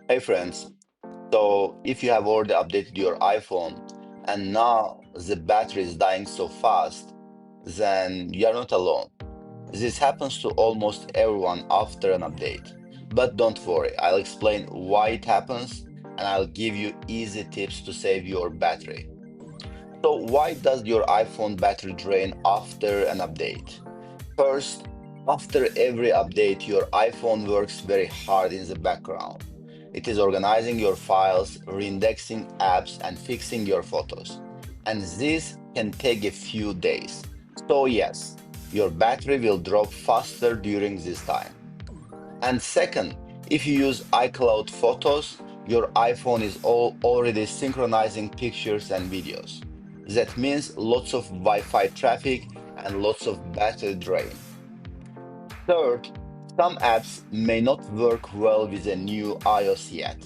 Hey friends, so if you have already updated your iPhone and now the battery is dying so fast, then you're not alone. This happens to almost everyone after an update. But don't worry, I'll explain why it happens and I'll give you easy tips to save your battery. So, why does your iPhone battery drain after an update? First, after every update, your iPhone works very hard in the background. It is organizing your files, reindexing apps, and fixing your photos. And this can take a few days. So, yes, your battery will drop faster during this time. And second, if you use iCloud Photos, your iPhone is already synchronizing pictures and videos. That means lots of Wi Fi traffic and lots of battery drain. Third, some apps may not work well with a new iOS yet.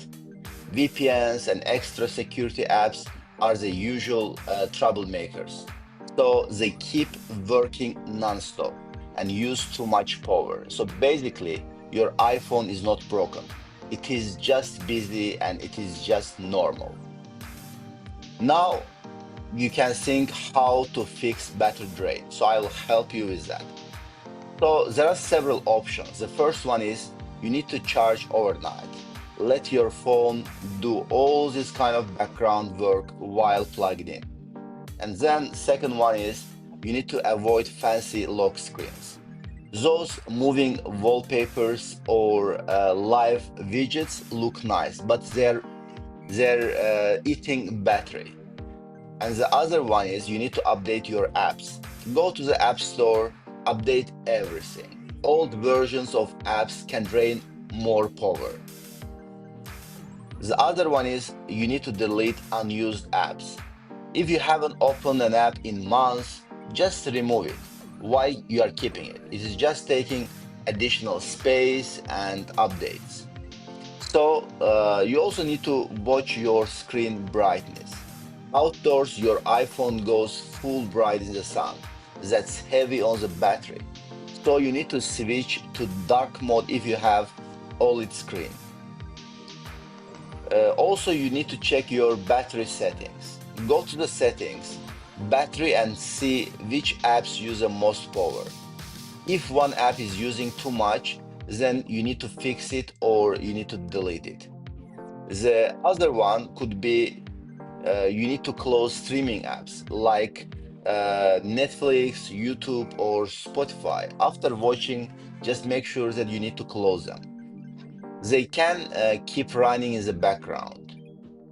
VPNs and extra security apps are the usual troublemakers. So they keep working nonstop and use too much power. So basically, your iPhone is not broken. It is just busy and it is just normal. Now you can think how to fix battery drain. So I'll help you with that. So there are several options. The first one is you need to charge overnight. Let your phone do all this kind of background work while plugged in. And then second one is you need to avoid fancy lock screens. Those moving wallpapers or live widgets look nice, but they're eating battery. And the other one is you need to update your apps. Go to the App Store, update everything. Old versions of apps can drain more power. The other one is you need to delete unused apps. If you haven't opened an app in months, just remove it. Why you are keeping it? It is just taking additional space and updates. So you also need to watch your screen brightness. Outdoors, your iPhone goes full bright in the sun. That's heavy on the battery. So you need to switch to dark mode if you have OLED screen. Also, you need to check your battery settings. Go to the settings, battery, and see which apps use the most power. If one app is using too much, then you need to fix it or you need to delete it. The other one could be you need to close streaming apps like Netflix, YouTube, or Spotify. After watching, just make sure that you need to close them. They can keep running in the background.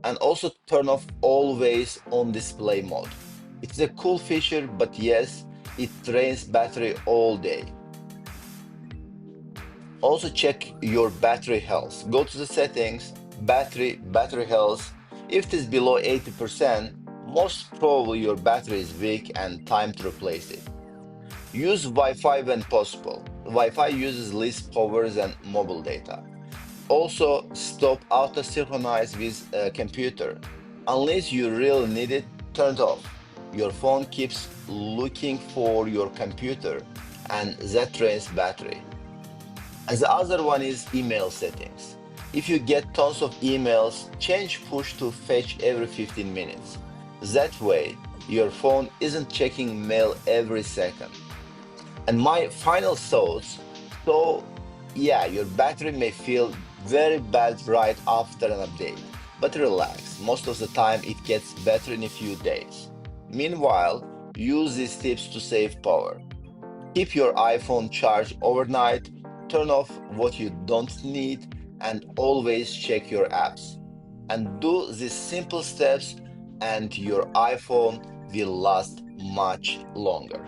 And also turn off always on display mode. It's a cool feature, but yes, it drains battery all day. Also check your battery health. Go to the settings, battery health. If it is below 80%, most probably your battery is weak and time to replace it. Use Wi-Fi when possible. Wi-Fi uses less power than mobile data. Also, stop auto-synchronize with a computer. Unless you really need it, turn it off. Your phone keeps looking for your computer and that drains battery. And the other one is email settings. If you get tons of emails, change push to fetch every 15 minutes. That way, your phone isn't checking mail every second. And my final thoughts, so yeah, your battery may feel very bad right after an update, but relax, most of the time it gets better in a few days. Meanwhile, use these tips to save power. Keep your iPhone charged overnight, turn off what you don't need, and always check your apps. And do these simple steps, and your iPhone will last much longer.